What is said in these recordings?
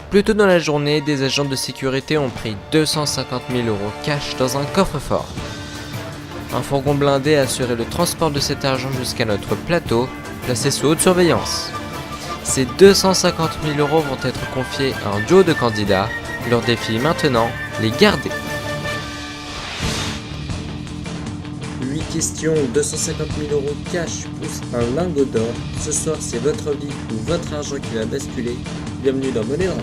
Plus tôt dans la journée, des agents de sécurité ont pris 250 000 € cash dans un coffre-fort. Un fourgon blindé a assuré le transport de cet argent jusqu'à notre plateau, placé sous haute surveillance. Ces 250 000 € vont être confiés à un duo de candidats. Leur défi maintenant, les garder. 8 questions, 250 000 € cash plus un lingot d'or. Ce soir, c'est votre vie ou votre argent qui va basculer. Bienvenue dans Monnaie Drop.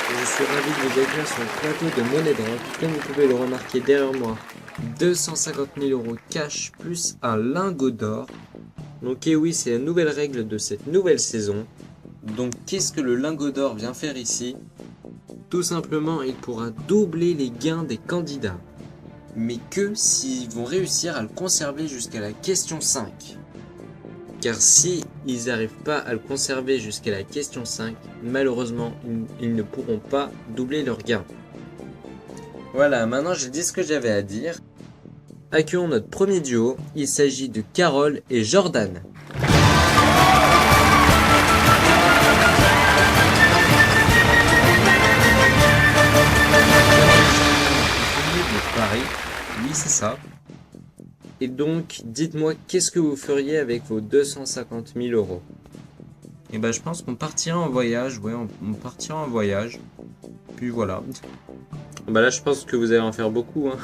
Je suis ravi de vous accueillir sur le plateau de Monnaie Drop. Comme vous pouvez le remarquer derrière moi, 250 000 € cash plus un lingot d'or. Donc oui, c'est la nouvelle règle de cette nouvelle saison. Donc qu'est-ce que le lingot d'or vient faire ici? Tout simplement, il pourra doubler les gains des candidats. Mais que s'ils vont réussir à le conserver jusqu'à la question 5. Car si ils n'arrivent pas à le conserver jusqu'à la question 5, malheureusement, ils ne pourront pas doubler leurs gains. Voilà, maintenant j'ai dit ce que j'avais à dire. Accueillons notre premier duo, il s'agit de Carole et Jordan. Paris, oui c'est ça. Et donc, dites-moi, qu'est-ce que vous feriez avec vos 250 000 €? Et ben je pense qu'on partira en voyage, ouais, on partira en voyage. Puis voilà. Bah là je pense que vous allez en faire beaucoup, hein.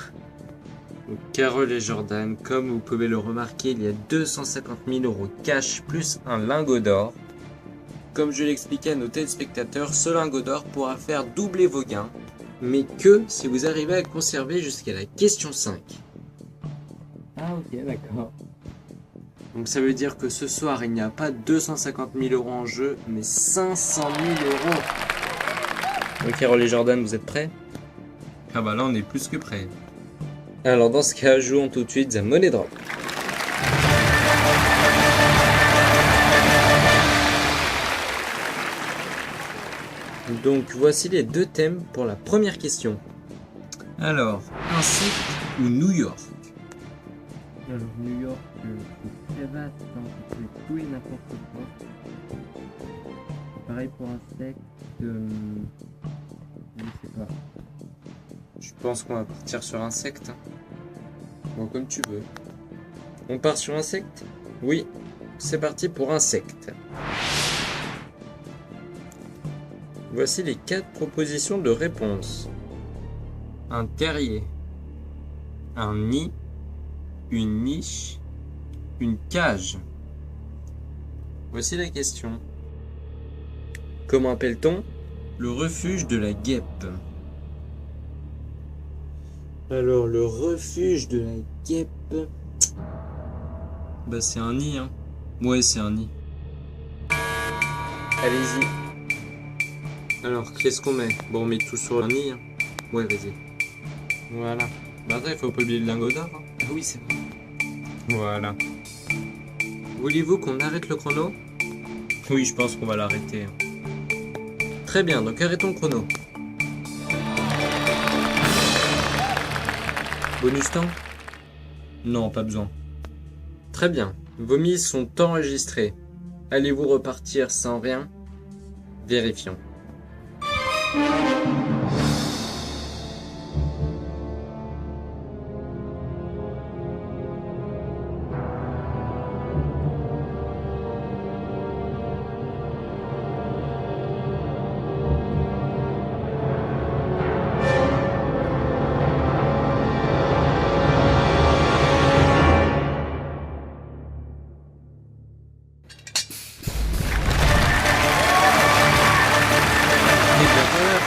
Donc, Carole et Jordan, comme vous pouvez le remarquer, il y a 250 000 € cash plus un lingot d'or. Comme je l'expliquais à nos téléspectateurs, ce lingot d'or pourra faire doubler vos gains, mais que si vous arrivez à le conserver jusqu'à la question 5. Ah ok, d'accord. Donc ça veut dire que ce soir, il n'y a pas 250 000 € en jeu, mais 500 000 €. Donc Carole et Jordan, vous êtes prêts? Ah bah là, on est plus que prêts. Alors dans ce cas, jouons tout de suite à Monnaie Drop. Donc voici les deux thèmes pour la première question. Alors, insecte ou New York? Alors New York, c'est très vaste, hein, c'est tout et n'importe quoi. Pareil pour insecte, je sais pas. Je pense qu'on va partir sur insecte. Bon, comme tu veux. On part sur insecte? Oui, c'est parti pour insecte. Voici les 4 propositions de réponse. Un terrier, un nid, une niche, une cage. Voici la question. Comment appelle-t-on le refuge de la guêpe? Alors, le refuge de la guêpe... Bah, c'est un nid, hein. Ouais, c'est un nid. Allez-y. Alors, qu'est-ce qu'on met? Bon, on met tout sur un nid, hein. Ouais, vas-y. Voilà. Bah, après, il faut pas oublier le lingot d'or, hein. Ah oui, c'est vrai. Voilà. Voulez-vous qu'on arrête le chrono? Oui, je pense qu'on va l'arrêter. Très bien, donc arrêtons le chrono. Bonus temps? Non, pas besoin. Très bien, vos mises sont enregistrées. Allez-vous repartir sans rien? Vérifions.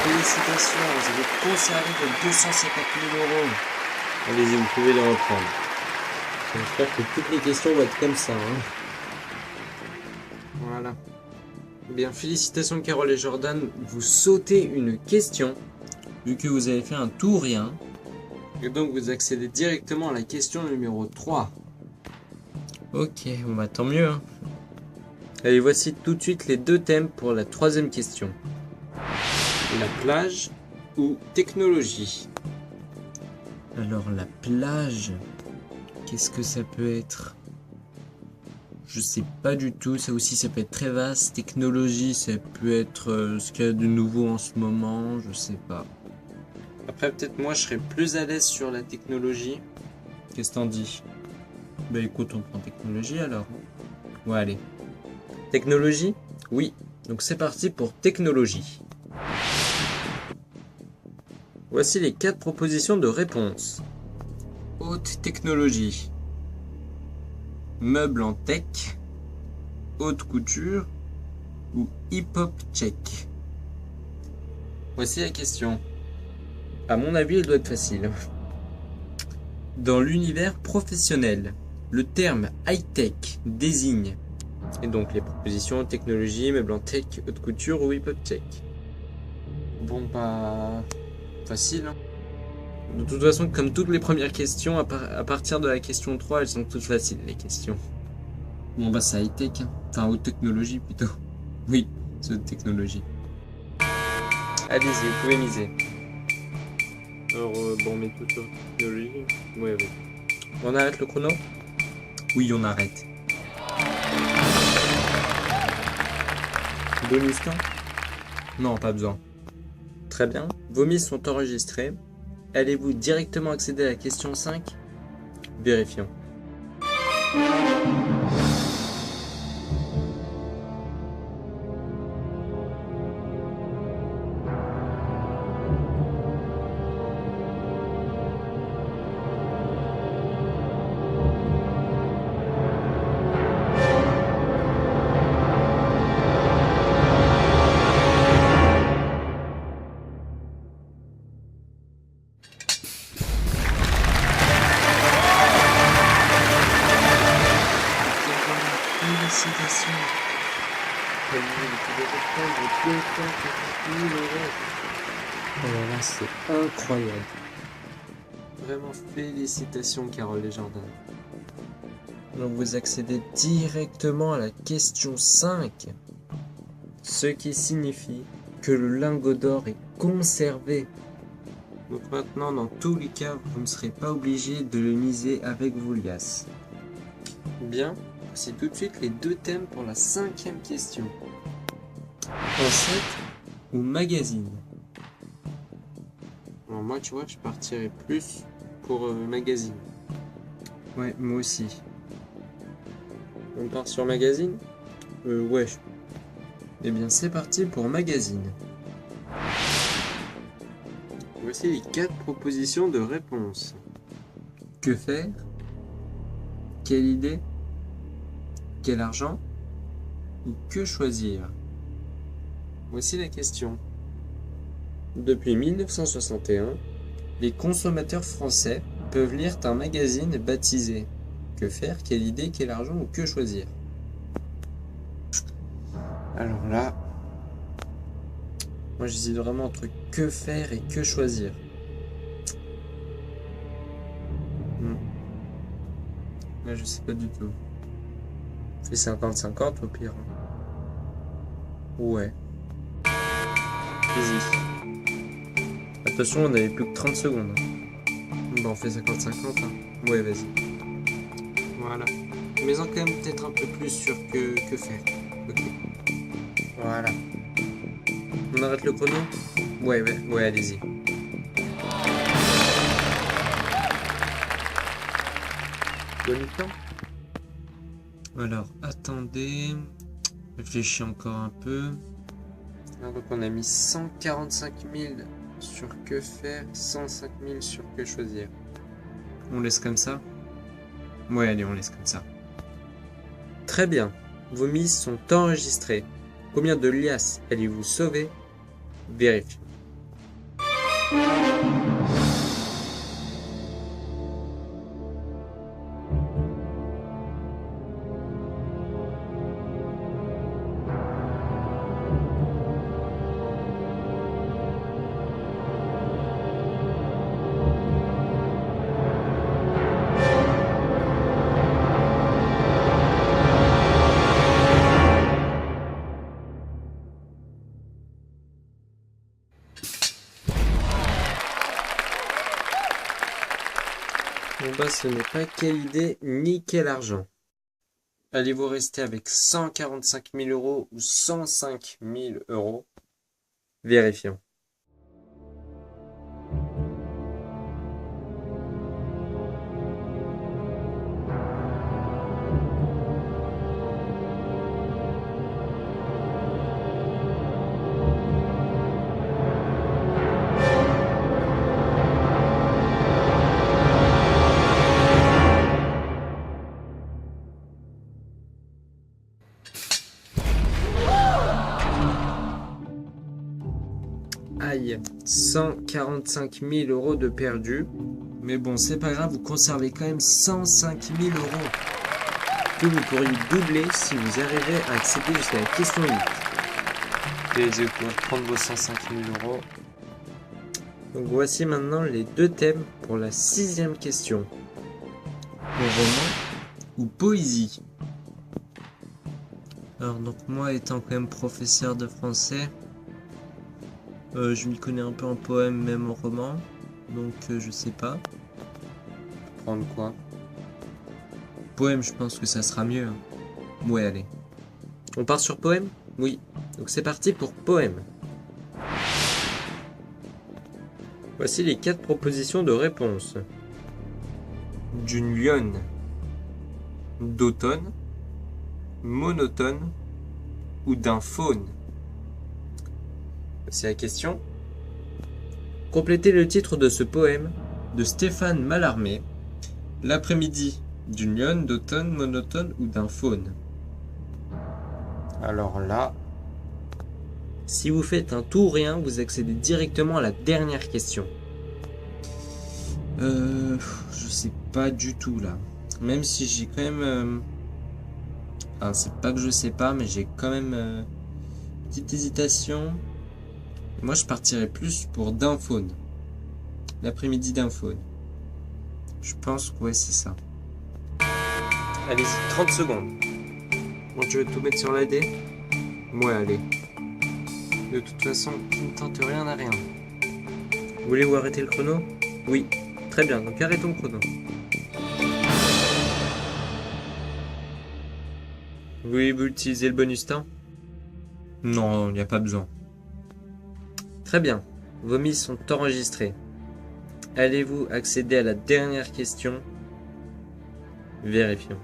Félicitations, vous avez conservé vos 250 000 €. Allez-y, vous pouvez les reprendre. J'espère que toutes les questions vont être comme ça. Hein. Voilà. Bien, félicitations Carole et Jordan. Vous sautez une question, vu que vous avez fait un tout ou rien. Et donc vous accédez directement à la question numéro 3. Ok, bon bah tant mieux. Hein. Allez, voici tout de suite les deux thèmes pour la troisième question. La plage ou technologie? Alors la plage, qu'est-ce que ça peut être? Je sais pas du tout, ça aussi ça peut être très vaste. Technologie, ça peut être ce qu'il y a de nouveau en ce moment, je sais pas. Après peut-être moi je serais plus à l'aise sur la technologie. Qu'est-ce que t'en dis? Bah écoute, on prend technologie alors. Ouais allez. Technologie? Oui. Donc c'est parti pour technologie. Voici les 4 propositions de réponse. Haute technologie. Meubles en tech. Haute couture. Ou hip-hop tchèque. Voici la question. À mon avis, elle doit être facile. Dans l'univers professionnel, le terme high-tech désigne, et donc les propositions technologie, meubles en tech, haute couture ou hip-hop tchèque. Bon bah... facile. Hein. De toute façon, comme toutes les premières questions, à partir de la question 3, elles sont toutes faciles, les questions. Bon bah c'est high-tech, hein. Enfin haute technologie plutôt. Oui, c'est haute technologie. Allez-y, vous pouvez miser. Alors, bon, on met tout sur technologie. Oui, oui. On arrête le chrono? Oui, on arrête. Bonus temps? Non, pas besoin. Très bien. Vos mises sont enregistrées. Allez-vous directement accéder à la question 5? Vérifions. Félicitations. Oh là là, c'est incroyable. Vraiment félicitations Carole Desjardins. Donc vous accédez directement à la question 5. Ce qui signifie que le lingot d'or est conservé. Donc maintenant, dans tous les cas, vous ne serez pas obligé de le miser avec vos liasses. Bien, voici tout de suite les 2 thèmes pour la 5e question. Enceinte ou magazine? Alors moi, tu vois, je partirais plus pour magazine. Ouais, moi aussi. On part sur magazine? Ouais. Eh bien, c'est parti pour magazine. Voici les 4 propositions de réponse. Que faire? Quelle idée? Quel argent? Ou que choisir? Voici la question. Depuis 1961, les consommateurs français peuvent lire un magazine baptisé Que faire? Quelle idée? Quel argent? Ou que choisir? Alors là, moi j'hésite vraiment entre que faire et que choisir. Là je sais pas du tout. Je fais 50-50 au pire. Ouais. Vas-y. Attention, on avait plus que 30 secondes. Bon, on fait 50-50. Hein. Ouais, vas-y. Voilà. Mais en quand même peut-être un peu plus sur que faire. Ok. Voilà. On arrête le chrono? Ouais, allez-y. Bon temps. Alors, attendez. Réfléchis encore un peu. Donc on a mis 145 000 sur que faire, 105 000 sur que choisir. On laisse comme ça? Ouais, allez, on laisse comme ça. Très bien. Vos mises sont enregistrées. Combien de liasses allez-vous sauver? Vérifiez. Bon bah ce n'est pas quelle idée ni quel argent. Allez-vous rester avec 145 000 euros ou 105 000 euros? Vérifions. Aïe, 145 000 euros de perdu. Mais bon, c'est pas grave, vous conservez quand même 105 000 euros. Que vous pourriez doubler si vous arrivez à accéder jusqu'à la question 8. Plaisir pour prendre vos 105 000 euros. Donc voici maintenant les deux thèmes pour la 6e question. Roman ou poésie? Alors donc moi étant quand même professeur de français, je m'y connais un peu en poème, même en roman, donc je sais pas. Prendre quoi? Poème, je pense que ça sera mieux. Ouais, allez. On part sur poème? Oui. Donc c'est parti pour poème. Voici les 4 propositions de réponse. D'une lionne, d'automne, monotone ou d'un faune. C'est la question. Complétez le titre de ce poème de Stéphane Mallarmé. L'après-midi d'une lionne, d'automne, monotone ou d'un faune. Alors là, si vous faites un tout ou rien, vous accédez directement à la dernière question. Je sais pas du tout là. Même si j'ai quand même... Enfin, c'est pas que je sais pas, mais j'ai quand même... petite hésitation. Moi, je partirais plus pour d'un faune. L'après-midi d'un faune. Je pense que ouais, c'est ça. Allez-y, 30 secondes. Bon, tu veux tout mettre sur la D? Ouais, allez. De toute façon, tu ne tentes rien à rien. Voulez-vous arrêter le chrono? Oui. Très bien, donc arrêtons le chrono. Voulez-vous utiliser le bonus temps? Non, il n'y a pas besoin. Très bien, vos mises sont enregistrées. Allez-vous accéder à la dernière question? Vérifions.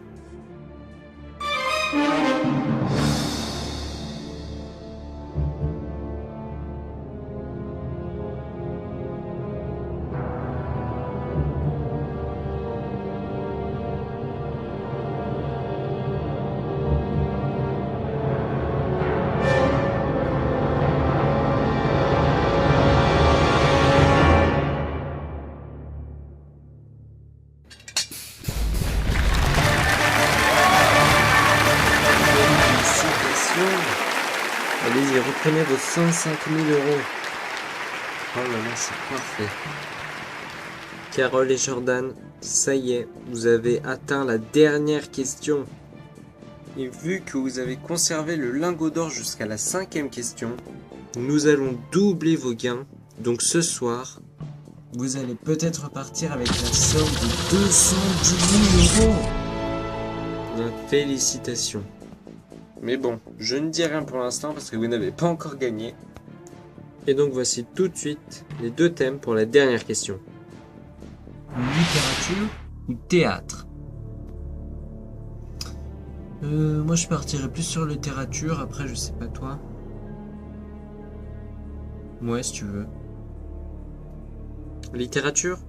Allez-y, reprenez vos 105 000 euros. Oh là là, c'est parfait. Carole et Jordan, ça y est, vous avez atteint la dernière question. Et vu que vous avez conservé le lingot d'or jusqu'à la 5e question, nous allons doubler vos gains. Donc ce soir, vous allez peut-être repartir avec la somme de 210 000 euros. Félicitations. Mais bon, je ne dis rien pour l'instant parce que vous n'avez pas encore gagné. Et donc voici tout de suite les deux thèmes pour la dernière question. Littérature ou théâtre? Moi je partirais plus sur littérature, après je sais pas toi. Ouais, si tu veux. Littérature?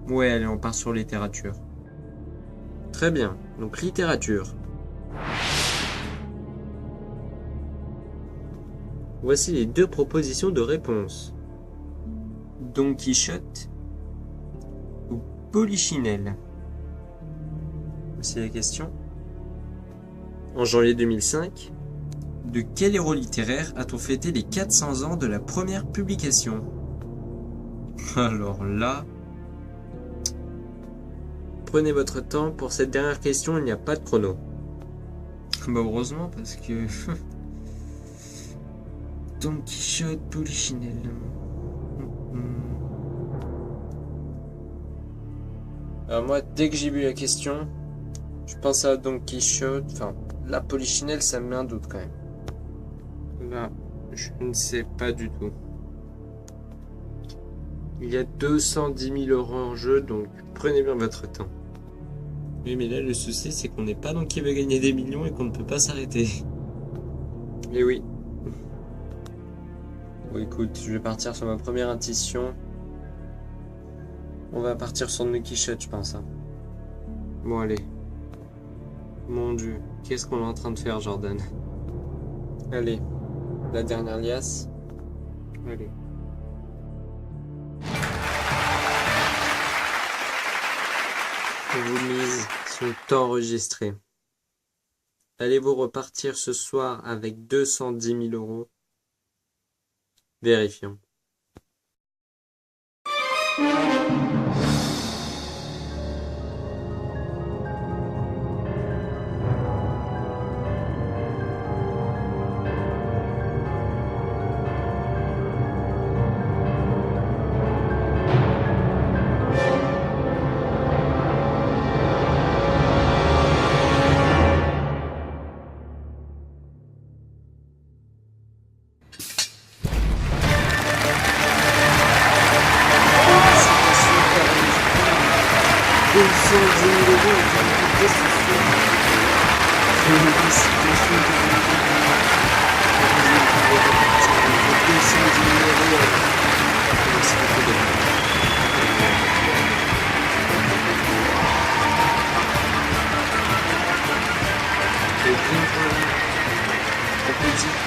Ouais, allez, on part sur littérature. Très bien, donc littérature. Voici les deux propositions de réponse. Don Quichotte ou Polichinelle? Voici la question. En janvier 2005, de quel héros littéraire a-t-on fêté les 400 ans de la première publication? Alors là... Prenez votre temps, pour cette dernière question, il n'y a pas de chrono. Bah heureusement, parce que... Don Quichotte, Polichinelle... Alors moi, dès que j'ai vu la question, je pense à Don Quichotte. Enfin, la Polichinelle, ça me met un doute quand même. Là, je ne sais pas du tout. Il y a 210 000 euros en jeu, donc prenez bien votre temps. Oui, mais là, le souci, c'est qu'on n'est pas dans qui veut gagner des millions et qu'on ne peut pas s'arrêter. Et oui. Bon, écoute, je vais partir sur ma première intuition. On va partir sur Don Quichotte, je pense. Hein. Bon, allez. Mon Dieu, qu'est-ce qu'on est en train de faire, Jordan? Allez, la dernière liasse. Allez. Vos mises sont enregistrées. Allez-vous repartir ce soir avec 210 000 euros? Vérifions.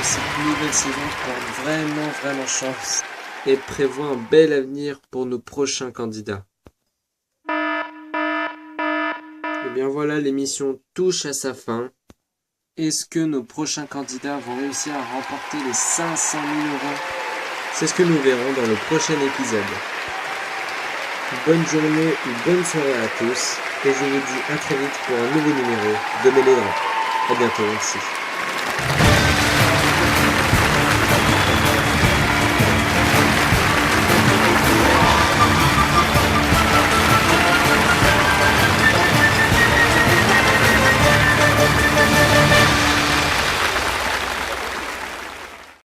Cette nouvelle saison porte vraiment chance et prévoit un bel avenir pour nos prochains candidats. Et bien voilà, l'émission touche à sa fin. Est-ce que nos prochains candidats vont réussir à remporter les 500 000 euros? C'est ce que nous verrons dans le prochain épisode. Bonne journée ou bonne soirée à tous et je vous dis à très vite pour un nouveau numéro de Mélodrama. À bientôt, merci.